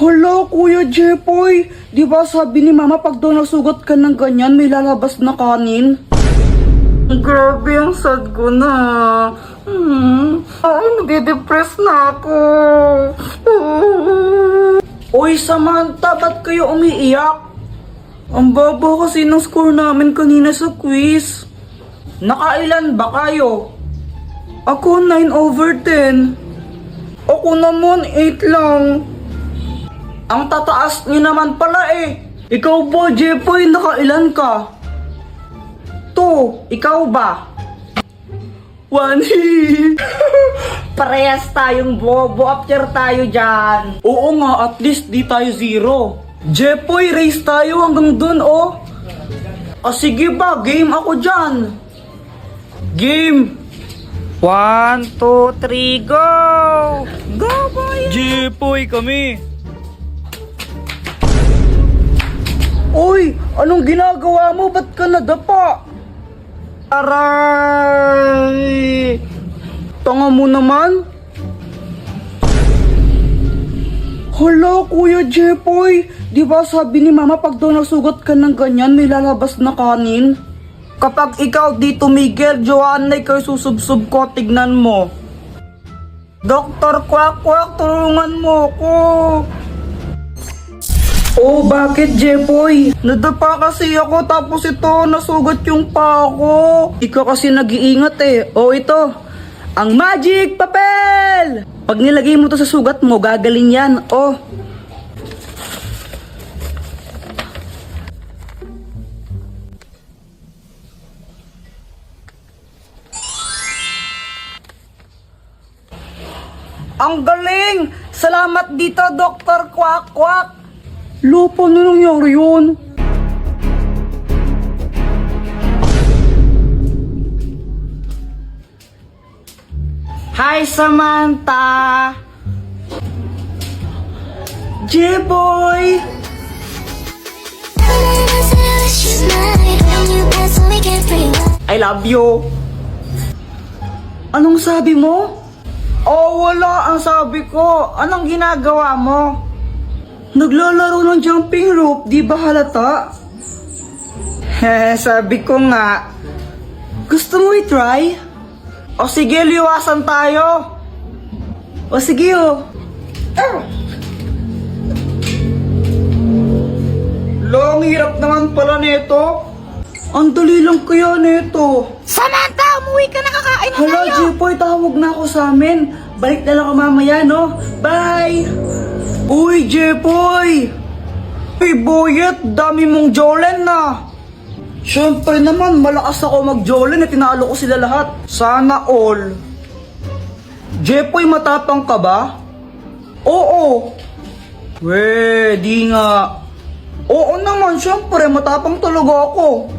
Hala, Kuya Jepoy, di ba sabi ni Mama pag daw nasugat ka ng ganyan, may lalabas na kanin? Grabe, ang sad ko na. Ay, nade-depress na ako. Uy, Samantha, ba't kayo umiiyak? Ang baba kasi ng score namin kanina sa quiz. Nakailan ba kayo? Ako 9/10. Ako naman 8 lang. Ang tataas niyo naman pala eh. Ikaw ba, Jepoy, nakailan ka? 2, ikaw ba? 1. Parehas tayong bobo, after tayo dyan. Oo nga, at least di tayo 0. Jepoy, race tayo hanggang dun, oh. Sige ba, game ako dyan. Game. 1, 2, 3, go! Go, boy! Jepoy kami. Uy, anong ginagawa mo? Ba't ka nadapa? Aray! Tanga mo naman. Hala, Kuya Jepoy, di ba sabi ni Mama pag daw nasugat ka ng ganyan, may lalabas na kanin? Kapag ikaw di tumigil, Joanna, ikaw susubsub ko, tignan mo. Doktor Quack Quack, tulungan mo ko. Oh, bakit, Jepoy? Nadapa kasi ako tapos ito, nasugat yung paa ko. Ikaw kasi nag-iingat eh. Oh, ito. Ang magic papel! Pag nilagay mo to sa sugat mo, gagaling yan. Oh. Ang galing! Salamat dito, Dr. Quack Quack! Lupa na nangyari yun. Hi, Samantha! J-Boy! I love you! Anong sabi mo? Oh, wala ang sabi ko. Anong ginagawa mo? Naglalaro ng jumping rope, di ba halata? Sabi ko nga. Gusto mo i-try? O sige, liwasan tayo. O sige, oh. Long hirap naman pala nito. Ang dali lang kaya nito. Samantha, umuwi ka na, kakain na Hala, tayo. Jepoy, tawag na ako sa amin. Balik na lang ako mamaya, no? Bye! Uy, Jepoy! Hey, Boyet, dami mong Jolen na. Siyempre naman, malakas ako mag-Jolen, tinalo ko sila lahat. Sana all. Jepoy, matapang ka ba? Oo. We, di nga. Oo naman, siyempre, matapang talaga ako.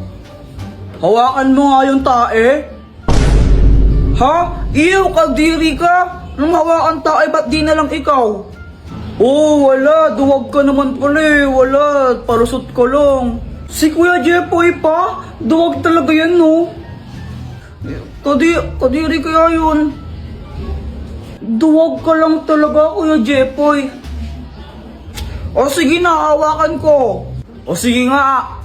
Hawakan mo nga yung tae. Ha? Iyo, kadiri ka. Nung hawakan tae, ba't di na lang ikaw? Oh, wala. Duwag ka naman pala eh. Wala. Palusot ko lang. Si Kuya Jepoy pa? Duwag talaga yan, no? Kadiri kaya yun. Duwag ka lang talaga, Kuya Jepoy. O sige na, hawakan ko. O sige nga.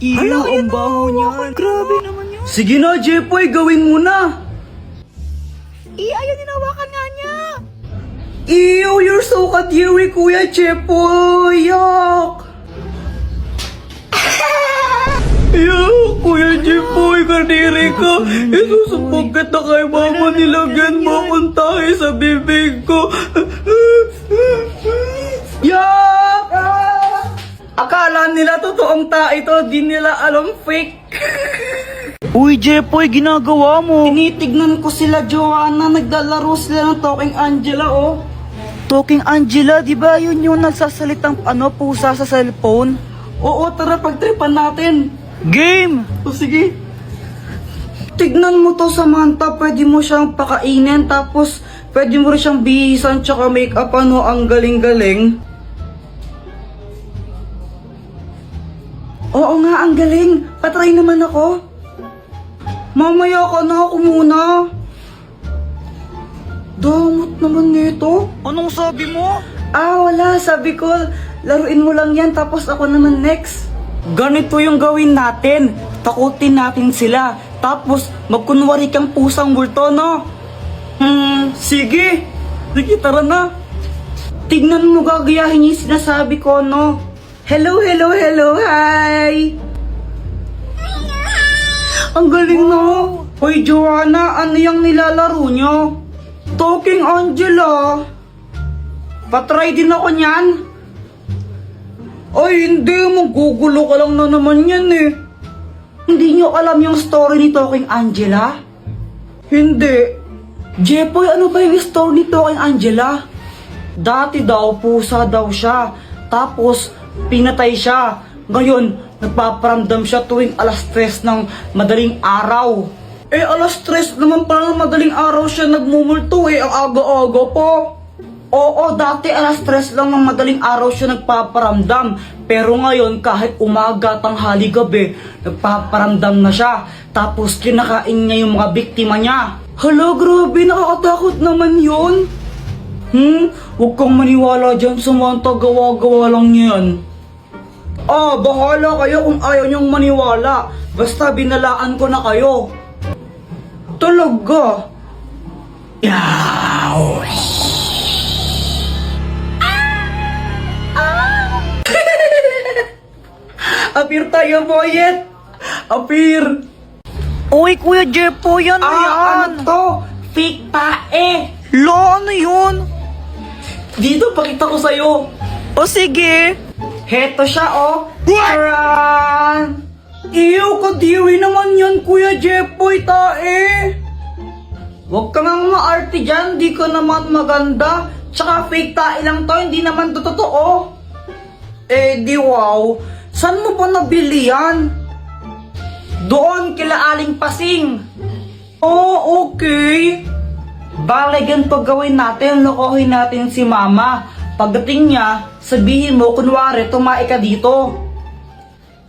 Hala, ang baho niyan. Grabe naman yun. Sige na, Jepoy, gawin mo na. Ayaw, ninawakan nga niya. Ew, you're so kadiri, Kuya Jepoy. Yuck. Yuck, Kuya Jepoy, kadiri ka. Isusubugat na kay Mama, nilagyan mo akong tayo sa bibig ko. Yuck! Akala nila totoong tae to, di nila alam fake. Uy, Jepoy, ginagawa mo. Tinitignan ko sila, Joanna. Naglalaro sila ng Talking Angela, oh. Talking Angela, di ba yun yung nagsasalitang pusa sa cellphone? Oo, tara, pagtripan natin. Game! O sige. Tignan mo to, Samantha. Pwede mo siyang pakainin, tapos pwede mo rin siyang bihisan tsaka make-up, ang galing-galing. Oo nga, ang galing. Patry naman ako. Mamaya ka na, ako muna. Damot naman nito. Anong sabi mo? Wala. Sabi ko, laruin mo lang yan, tapos ako naman next. Ganito yung gawin natin. Takutin natin sila. Tapos, magkunwari kang pusang multo, no? Sige. Sige, tara na. Tignan mo, gagayahin yung sinasabi ko, no? Hello, hello, hello, hi! Ang galing, no? Hoy, Joanna, ano yung nilalaro nyo? Talking Angela. Patry din ako niyan. Ay, hindi. Magugulo ka lang na naman yan, eh. Hindi nyo alam yung story ni Talking Angela? Hindi. Jepoy, ano ba yung story ni Talking Angela? Dati daw, pusa daw siya. Tapos, pinatay siya. Ngayon, nagpaparamdam siya tuwing alas 3 ng madaling araw. Alas 3 naman pala ng madaling araw siya nagmumulto ang aga-aga po. Oo, dati alas 3 lang ng madaling araw siya nagpaparamdam. Pero ngayon, kahit umaga, tanghali, gabi, nagpaparamdam na siya. Tapos kinakain niya yung mga biktima niya. Hala, grabe, nakakatakot naman yun. Huwag kang maniwala dyan sa mga tagawa-gawa lang yan. Bahala kayo kung ayaw niyong maniwala. Basta binalaan ko na kayo. Talaga? Yaw! Apir tayo, boyet! Apir! Uy, Kuya Jepoy, ano yan? Ano to? Fake tae! Lo, ano yun? Dito, pakita ko sa'yo. O sige. Heto siya, oh. Taran! Iyo, kadiri naman yan, Kuya Jepoy, tae. Huwag ka nga maarte dyan, di ka naman maganda. Tsaka fake tae lang to, hindi naman to totoo. Di wow. Saan mo pa nabili yan? Doon, kila Aling Pasing. Oh, okay. Bale, ganito gawin natin, lokohin natin si Mama. Pagdating niya, sabihin mo, kunwari, tumae ka dito.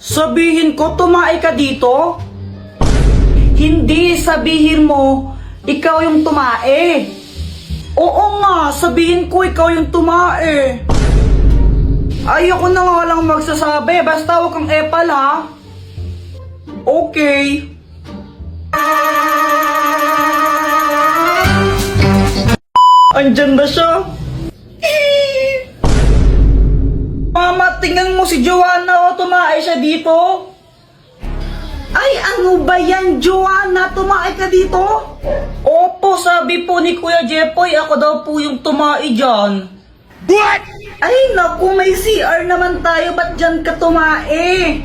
Sabihin ko, tumae ka dito? Hindi, sabihin mo, ikaw yung tumae. Oo nga, sabihin ko, ikaw yung tumae. Ayoko na nga lang magsasabi, basta huwag kang epal, ha? Okay. Andyan na siya. Mama, tingnan mo si Joanna, tumae siya dito. Ay, ano ba yan, Joanna? Tumae ka dito? Opo, sabi po ni Kuya Jepoy, ako daw po yung tumae dyan. What? Ay, naku, may CR naman tayo, ba't dyan ka tumae?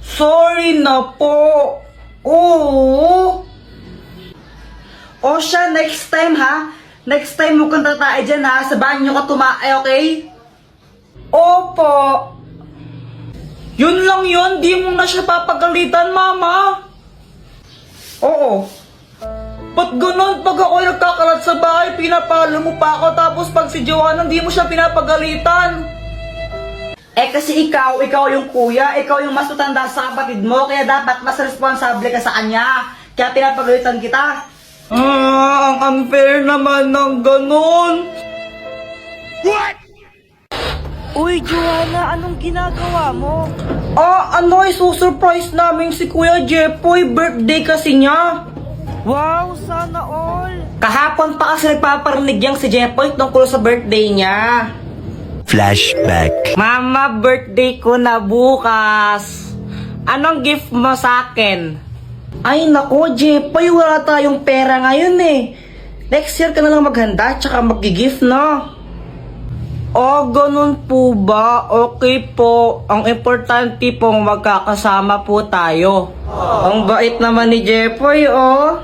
Sorry na po. Oo. O siya, next time ha. Next time mo kang tatae dyan ha. Sa banyo ka tumae, okay? Opo. Yun lang yun, di mo na siya papagalitan, Mama. Oo. Ba't ganun? Pag ako nagkakalat sa bahay, pinapalo mo pa ako, tapos pag si Joanna, di mo siya pinapagalitan. Kasi ikaw yung kuya, ikaw yung mas matanda sa kapatid mo, kaya dapat mas responsable ka sa kanya. Kaya pinapagalitan kita. Ang unfair naman ng ganun. What? Uy, Joanna, anong ginagawa mo? Isusurprise namin si Kuya Jepoy, birthday kasi niya. Wow, sana all. Kahapon pa kasi nagpaparinig yang si Jepoy tungkol sa birthday niya. Flashback. Mama, birthday ko na bukas. Anong gift mo sa akin? Ay nako, Jepoy, wala tayong pera ngayon eh. Next year ka na lang maghanda, tsaka mag-gift, no? Ganun po ba? Okay po. Ang importante pong magkakasama po tayo. Ang bait naman ni Jepoy, oh.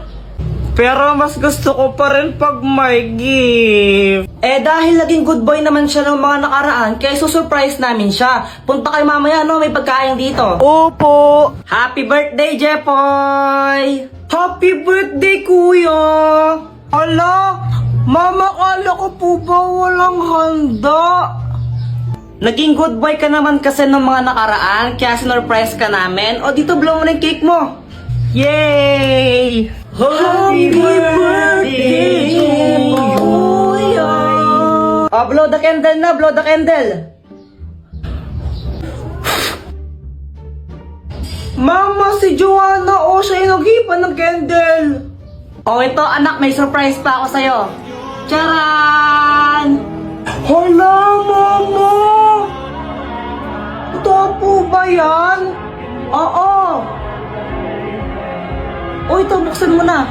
Pero mas gusto ko pa rin pag may gift. Dahil naging good boy naman siya ng mga nakaraan, kaya susurprise namin siya. Punta kayo mamaya, no? May pagkain dito. Opo. Happy birthday, Jepoy! Happy birthday, Kuya! Ala, Mama, kala ko po ba walang handa? Naging good boy ka naman kasi ng mga nakaraan, kaya sinurprise ka namin. O, dito blow mo na yung cake mo. Yay! Happy birthday, Kuya! Blow the candle na, blow the candle. Mama, si Joanna, siya yung naghipan ng candle. Ito anak, may surprise pa ako sa'yo. Charan! Hala, Mama! Ito po ba yan? Oo. Ito, buksan mo na.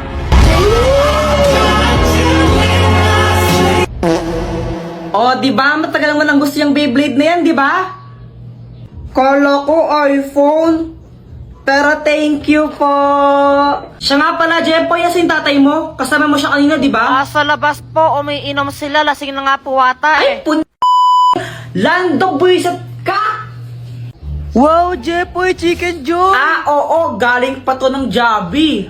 Di ba? Matagal mo nang gusto yung Beyblade na yan, di ba? Kala ko iPhone. Pero thank you po. Siya nga pala, Jepoy, yung tatay mo. Kasama mo siya kanina, di ba? Sa labas po, umiinom sila. Lasing na nga po ata Ay, Lando, buwisit ka! Wow, Jepoy, Chicken Joy! Oo, galing pa to ng Jollibee.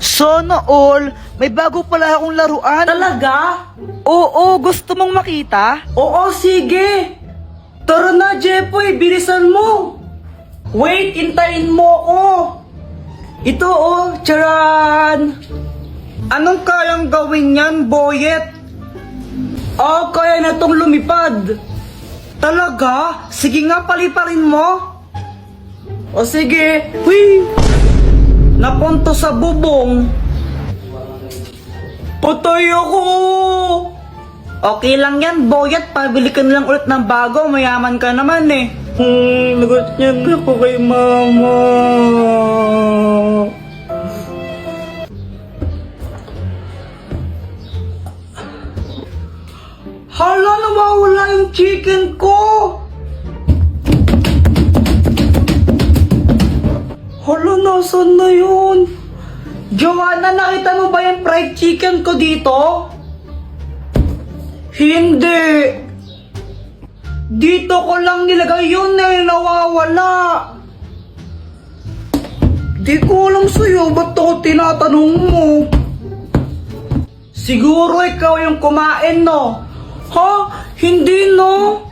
Sana all, may bago pala akong laruan. Talaga? Oo, gusto mong makita? Oo, sige. Tara na, Jepoy, bilisan mo. Wait, hintayin mo ko. Ito, charan. Anong kayang gawin yan, Boyet? Kaya na tong lumipad. Talaga? Sige nga, paliparin mo. Sige. Hui! Napunto sa bubong. Patay ako! Okay lang yan, Boyet. Pabili ka na lang ulit ng bago. Mayaman ka naman eh. Nagot niya ako kay Mama. Hala, nawawala yung chicken ko! Hala, nasan na yun? Joanna, nakita mo ba yung fried chicken ko dito? Hindi. Dito ko lang nilagay yun nawawala. Di ko alam sa'yo, ba't ako tinatanong mo? Siguro ikaw yung kumain, no? Ha? Hindi, no?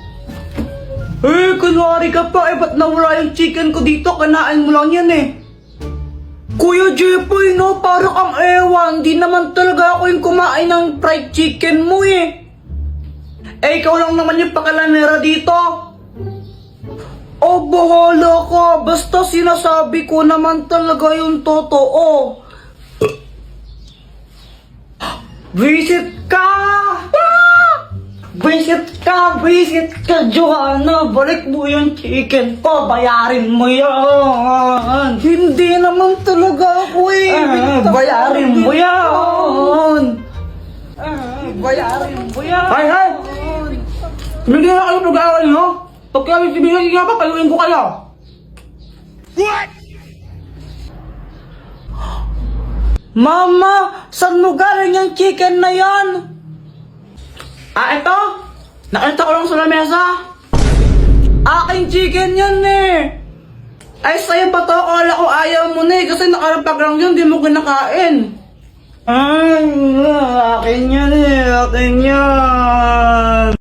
Kunwari ka pa, ba't nawala yung chicken ko dito? Kanain mo lang yan, Kuya Jepoy, no? Parang ang ewan. Di naman talaga ako yung kumain ng fried chicken mo, ikaw lang naman yung pakalanera dito. Bahala ka. Basta sinasabi ko naman talaga yung totoo. Visit ka! Visit ka, Joanna. Balik mo yung chicken ko. Bayarin mo yan. Hindi naman talaga ako bayarin mo yan. Bayarin mo yan. Hay! Hindi na kayo pag-aawal, no? Pag kami sibigay nga pa, payuin ko kayo. What? Mama, saan mo galing yung chicken na yan? Ito? Nakita ko lang sa lamesa. Aking chicken yan, Ay, sa'yo ba to? Akala ko ayaw mo na, kasi nakarapag lang yun, di mo kinakain. Ay, akin yan, akin yan.